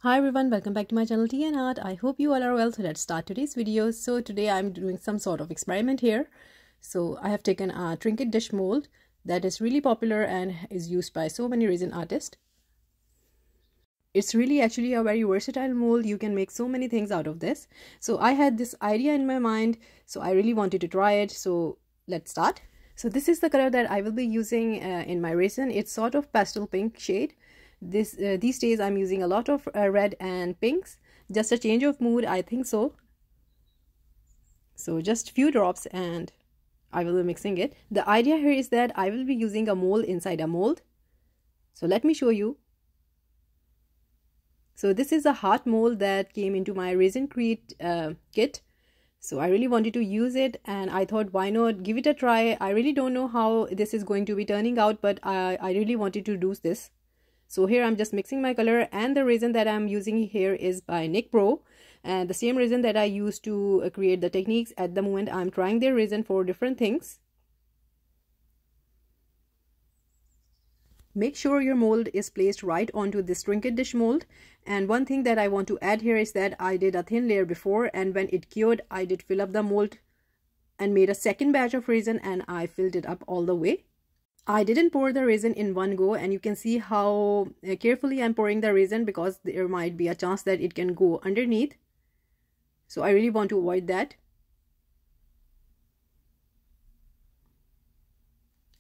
Hi everyone, welcome back to my channel Tea&Art. I hope you all are well. So let's start today's video. So today I'm doing some sort of experiment here. So I have taken a trinket dish mold that is really popular and is used by so many resin artists. It's really actually a very versatile mold. You can make so many things out of this. So I had this idea in my mind, so I really wanted to try it. So let's start. So this is the color that I will be using in my resin. It's sort of pastel pink shade. These days I'm using a lot of red and pinks. Just a change of mood, I think so. So just few drops and I will be mixing it. The idea here is that I will be using a mold inside a mold. So let me show you. So this is a heart mold that came into my Resin Create kit. So I really wanted to use it and I thought, why not give it a try. I really don't know how this is going to be turning out, but I really wanted to do this. So here I'm just mixing my color, and the resin that I'm using here is by Nicpro, and the same resin that I used to create the techniques. At the moment I'm trying their resin for different things. Make sure your mold is placed right onto this trinket dish mold. And one thing that I want to add here is that I did a thin layer before, and when it cured I did fill up the mold and made a second batch of resin, and I filled it up all the way. I didn't pour the resin in one go, and you can see how carefully I'm pouring the resin because there might be a chance that it can go underneath. So I really want to avoid that.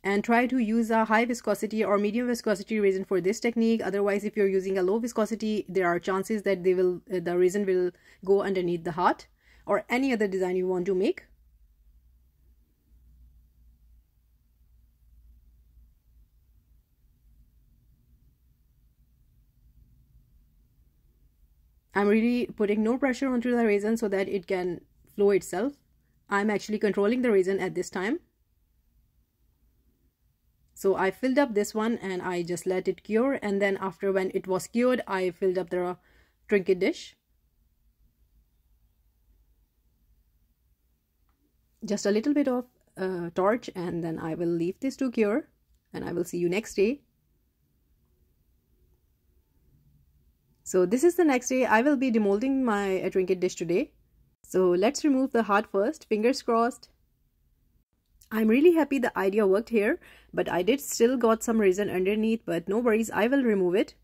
And try to use a high viscosity or medium viscosity resin for this technique. Otherwise, if you're using a low viscosity, there are chances that the resin will go underneath the heart or any other design you want to make. I'm really putting no pressure onto the resin so that it can flow itself. I'm actually controlling the resin at this time. So I filled up this one and I just let it cure, and then after when it was cured, I filled up the trinket dish. Just a little bit of torch, and then I will leave this to cure, and I will see you next day. So this is the next day. I will be demolding my trinket dish today. So let's remove the heart first, fingers crossed. I'm really happy the idea worked here, but I did still got some resin underneath, but no worries, I will remove it.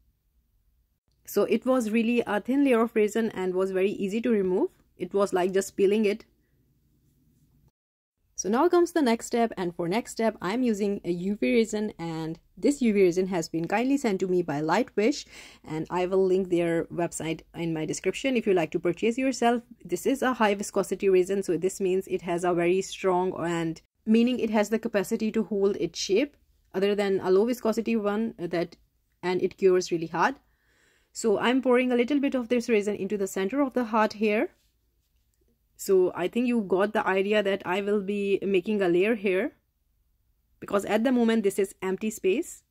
So it was really a thin layer of resin and was very easy to remove. It was like just peeling it. So now comes the next step, and for next step I'm using a UV resin, and this UV resin has been kindly sent to me by Lightwish, and I will link their website in my description if you like to purchase yourself. This is a high viscosity resin, so this means it has a very strong, and meaning it has the capacity to hold its shape other than a low viscosity one and it cures really hard. So I'm pouring a little bit of this resin into the center of the heart here. So I think you got the idea that I will be making a layer here, because at the moment this is empty space.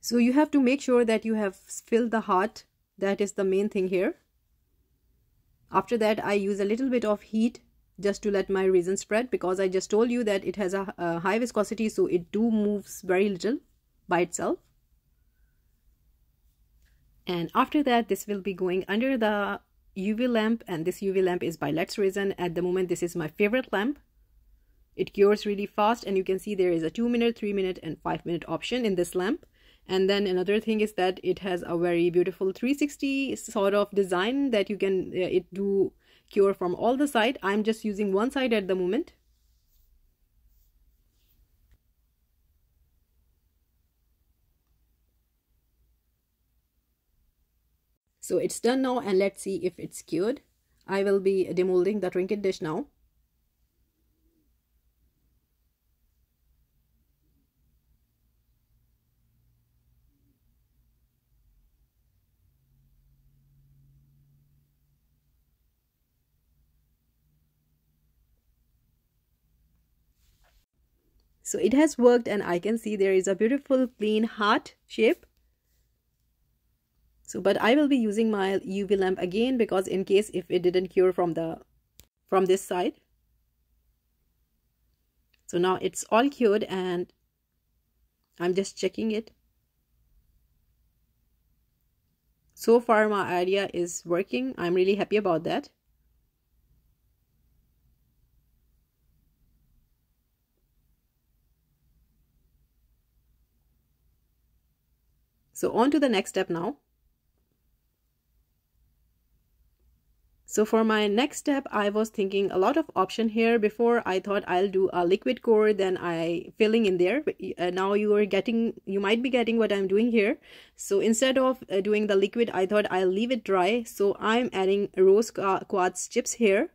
So you have to make sure that you have filled the heart. That is the main thing here. After that I use a little bit of heat just to let my resin spread, because I just told you that it has a high viscosity, so it moves very little by itself. And after that this will be going under the UV lamp, and this UV lamp is by Let's Resin. At the moment this is my favorite lamp. It cures really fast, and you can see there is a 2-minute, 3-minute and 5-minute option in this lamp. And then another thing is that it has a very beautiful 360 sort of design that you can it do cure from all the side. I'm just using one side at the moment. So it's done now, and let's see if it's cured. I will be demolding the trinket dish now. So it has worked, and I can see there is a beautiful clean heart shape. So but I will be using my UV lamp again, because in case if it didn't cure from this side. So now it's all cured and I'm just checking it. So far my idea is working. I'm really happy about that. So on to the next step now. So for my next step, I was thinking a lot of option here. Before I thought I'll do a liquid core, then I filling in there. But now you might be getting what I'm doing here. So instead of doing the liquid, I thought I'll leave it dry. So I'm adding rose quartz chips here.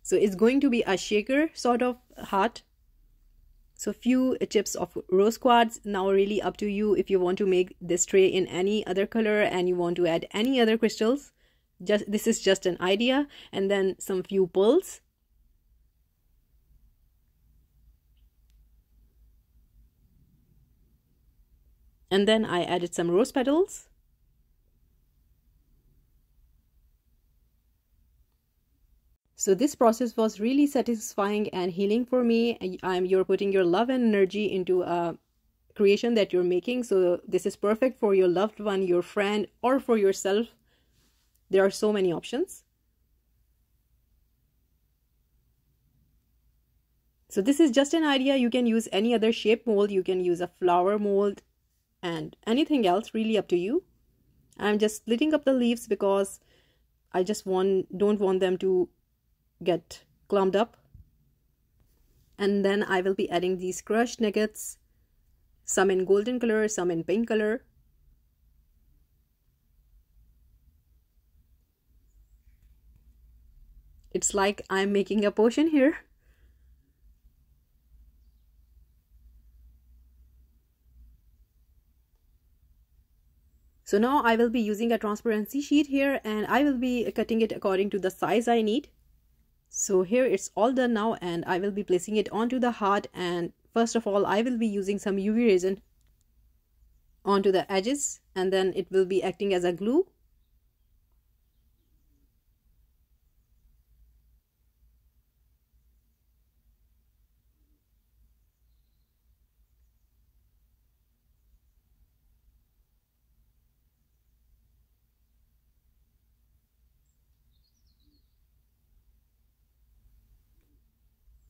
So it's going to be a shaker sort of heart. So few chips of rose quartz. Now really up to you if you want to make this tray in any other color and you want to add any other crystals. This is just an idea. And then some few pearls. And then I added some rose petals. So this process was really satisfying and healing for me. You're putting your love and energy into a creation that you're making. So this is perfect for your loved one, your friend, or for yourself. There are so many options. So this is just an idea. You can use any other shape mold. You can use a flower mold and anything else, really up to you. I'm just splitting up the leaves because I just don't want them to get clumped up. And then I will be adding these crushed nuggets, some in golden color, some in pink color. It's like I'm making a potion here. So now I will be using a transparency sheet here, and I will be cutting it according to the size I need. So here it's all done now, and I will be placing it onto the heart. And first of all, I will be using some UV resin onto the edges, and then it will be acting as a glue.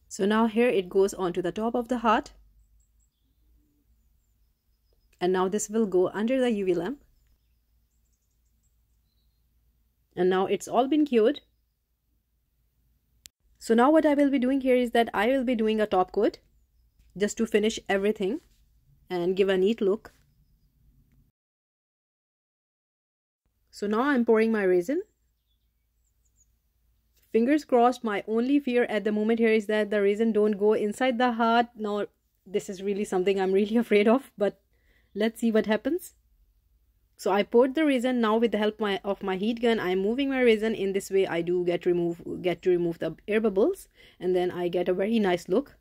So now here it goes onto the top of the heart. And now this will go under the UV lamp. And now it's all been cured. So now what I will be doing here is that I will be doing a top coat just to finish everything and give a neat look. So now I'm pouring my resin. Fingers crossed. My only fear at the moment here is that the resin don't go inside the heart. Now this is really something I'm really afraid of, but let's see what happens. So I poured the resin. Now with the help of my heat gun, I'm moving my resin. In this way I do get to remove the air bubbles, and then I get a very nice look.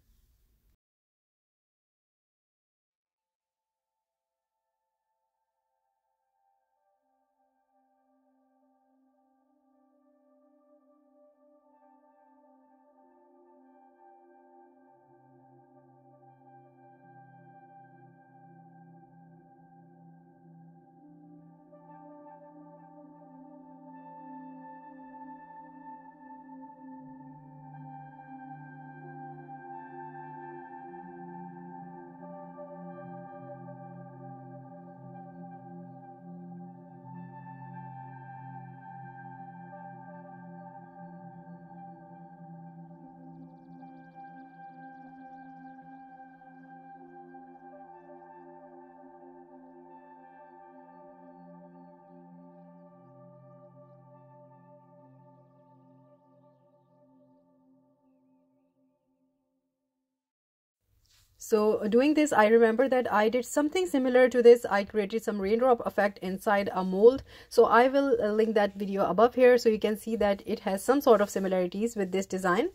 So doing this, I remember that I did something similar to this. I created some raindrop effect inside a mold. So I will link that video above here so you can see that it has some sort of similarities with this design.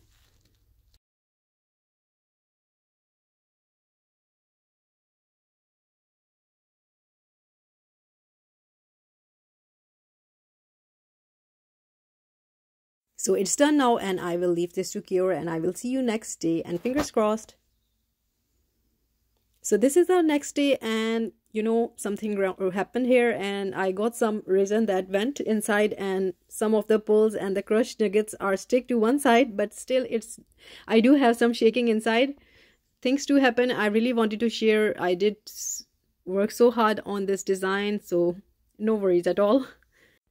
So it's done now, and I will leave this to cure, and I will see you next day, and fingers crossed. So this is the next day, and you know, something happened here, and I got some resin that went inside, and some of the pulls and the crushed nuggets are stick to one side, but still I do have some shaking inside. Things do happen. I really wanted to share. I did work so hard on this design, so no worries at all.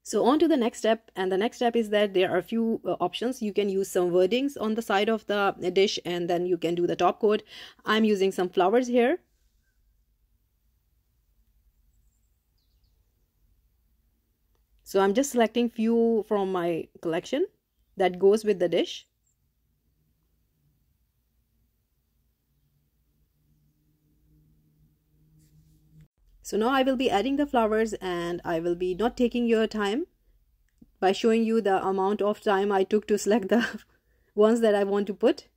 So on to the next step, and the next step is that there are a few options. You can use some wordings on the side of the dish, and then you can do the top coat. I'm using some flowers here. So I'm just selecting few from my collection that goes with the dish. So now I will be adding the flowers, and I will be not taking your time by showing you the amount of time I took to select the ones that I want to put.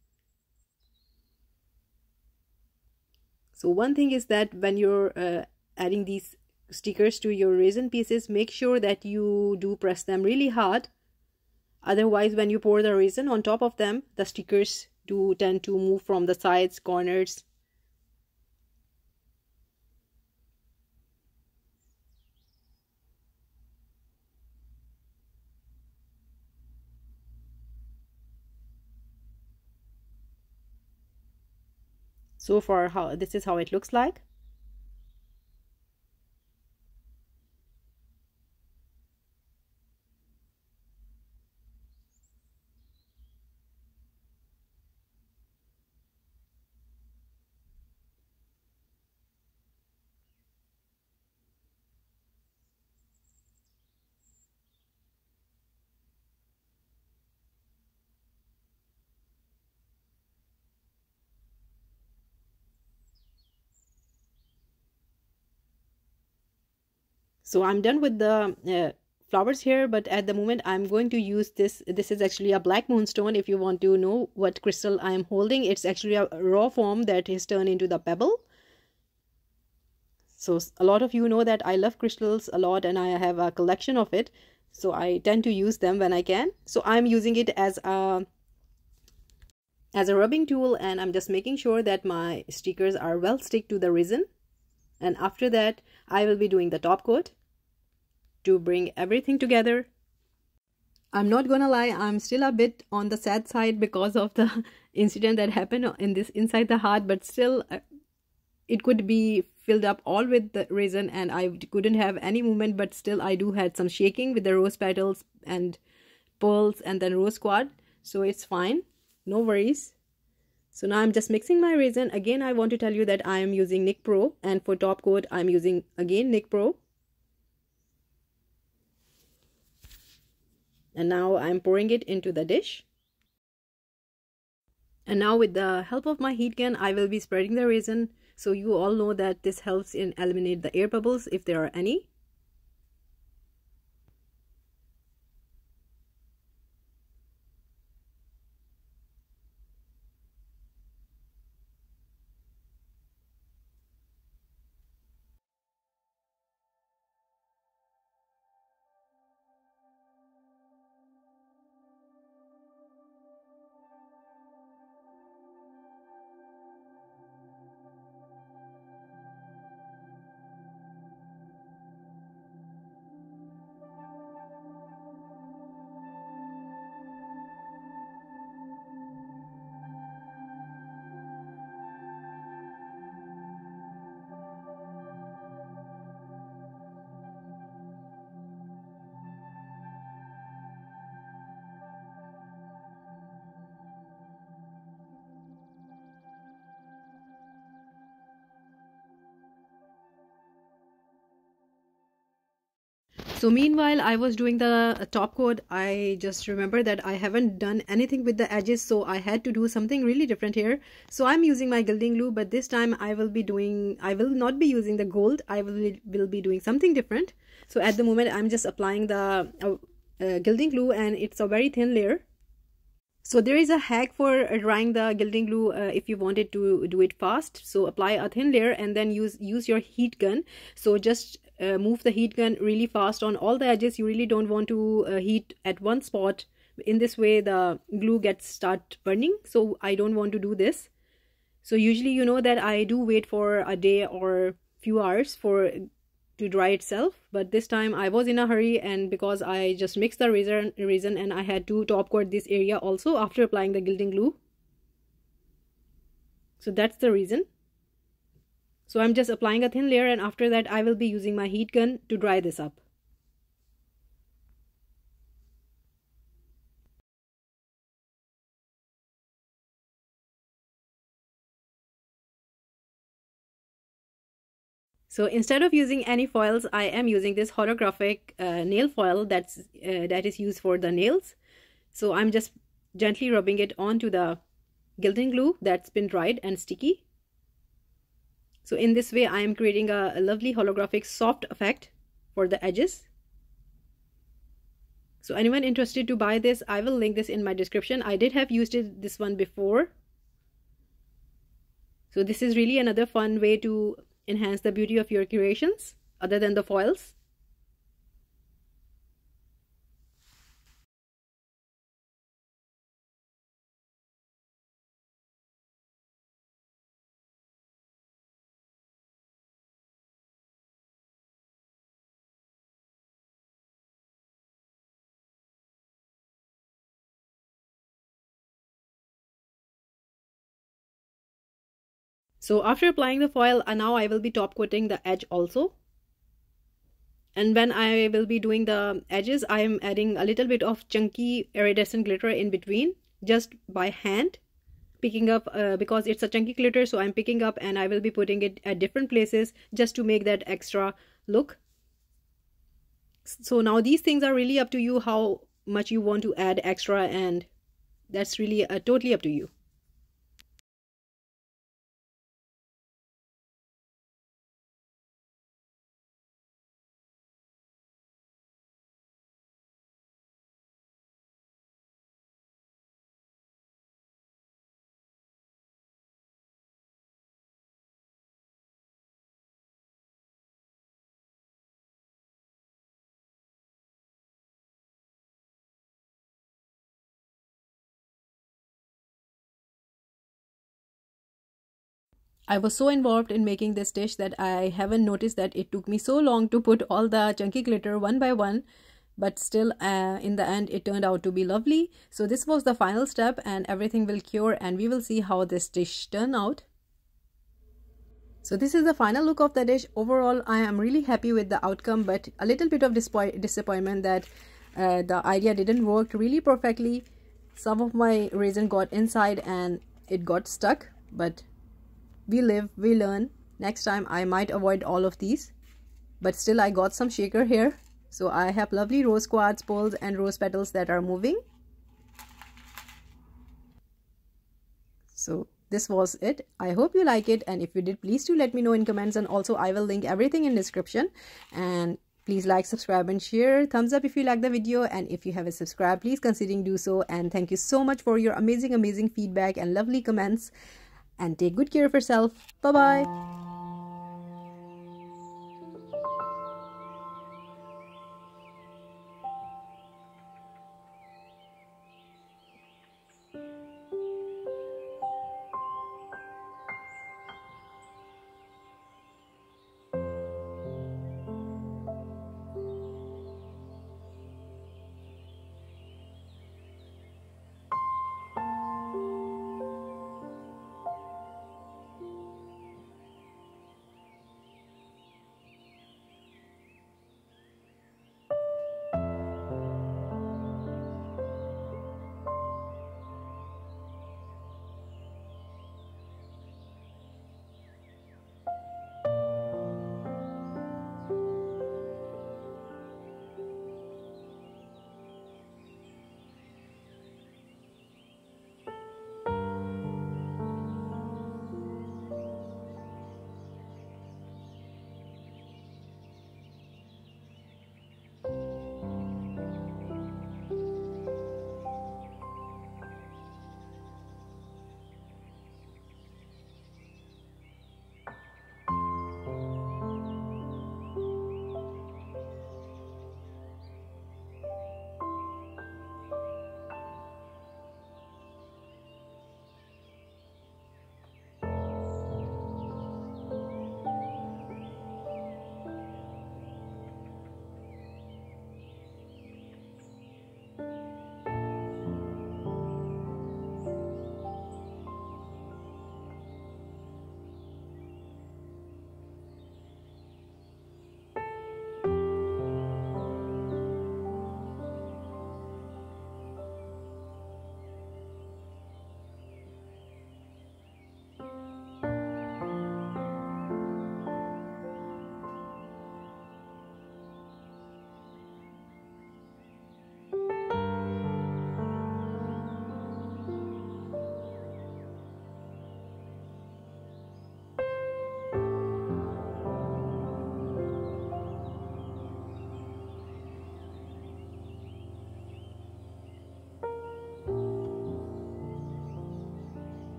So one thing is that when you're adding these stickers to your resin pieces, make sure that you do press them really hard. Otherwise, when you pour the resin on top of them, the stickers do tend to move from the sides, corners. So far, this is how it looks like. So I'm done with the flowers here, but at the moment I'm going to use this. This is actually a black moonstone. If you want to know what crystal I am holding, it's actually a raw form that is turned into the pebble. So a lot of you know that I love crystals a lot, and I have a collection of it. So I tend to use them when I can. So I'm using it as a rubbing tool, and I'm just making sure that my stickers are well stick to the resin. And after that, I will be doing the top coat to bring everything together. I'm not gonna lie, I'm still a bit on the sad side because of the incident that happened in this inside the heart, but still it could be filled up all with the resin, and I couldn't have any movement, but still I do had some shaking with the rose petals and pearls and then rose quartz. So it's fine, no worries. So now I'm just mixing my resin. Again, I want to tell you that I am using Nicpro, and for top coat I'm using again Nicpro. And now I'm pouring it into the dish. And now with the help of my heat gun, I will be spreading the resin. So you all know that this helps in eliminate the air bubbles if there are any. So meanwhile I was doing the top coat, I just remember that I haven't done anything with the edges, so I had to do something really different here. So I'm using my gilding glue, but this time I will not be using the gold. I will be doing something different. So at the moment I'm just applying the gilding glue, and it's a very thin layer. So there is a hack for drying the gilding glue if you wanted to do it fast. So apply a thin layer and then use your heat gun. So just move the heat gun really fast on all the edges. You really don't want to heat at one spot. In this way the glue start burning, so I don't want to do this. So usually you know that I do wait for a day or few hours to dry itself, but this time I was in a hurry, and because I just mixed the resin and I had to top coat this area also after applying the gilding glue. So that's the reason. So I'm just applying a thin layer, and after that I will be using my heat gun to dry this up. So instead of using any foils, I am using this holographic nail foil that is used for the nails. So I'm just gently rubbing it onto the gilding glue that's been dried and sticky. So in this way I am creating a lovely holographic soft effect for the edges. So anyone interested to buy this, I will link this in my description. I did have used this one before. So this is really another fun way to enhance the beauty of your creations other than the foils. So after applying the foil, now I will be top coating the edge also. And when I will be doing the edges, I am adding a little bit of chunky iridescent glitter in between, just by hand, picking up because it's a chunky glitter, so I'm picking up and I will be putting it at different places just to make that extra look. So now these things are really up to you how much you want to add extra, and that's really totally up to you. I was so involved in making this dish that I haven't noticed that it took me so long to put all the chunky glitter one by one, but still in the end it turned out to be lovely. So this was the final step, and everything will cure and we will see how this dish turned out. So this is the final look of the dish. Overall I am really happy with the outcome, but a little bit of disappointment that the idea didn't work really perfectly. Some of my resin got inside and it got stuck, but we live, we learn. Next time I might avoid all of these, but still I got some shaker here. So I have lovely rose quartz poles and rose petals that are moving. So this was it. I hope you like it, and if you did, please do let me know in comments, and also I will link everything in description. And please like, subscribe and share. Thumbs up if you like the video, and if you haven't subscribed, please consider do so. And thank you so much for your amazing feedback and lovely comments. And take good care of yourself. Bye bye.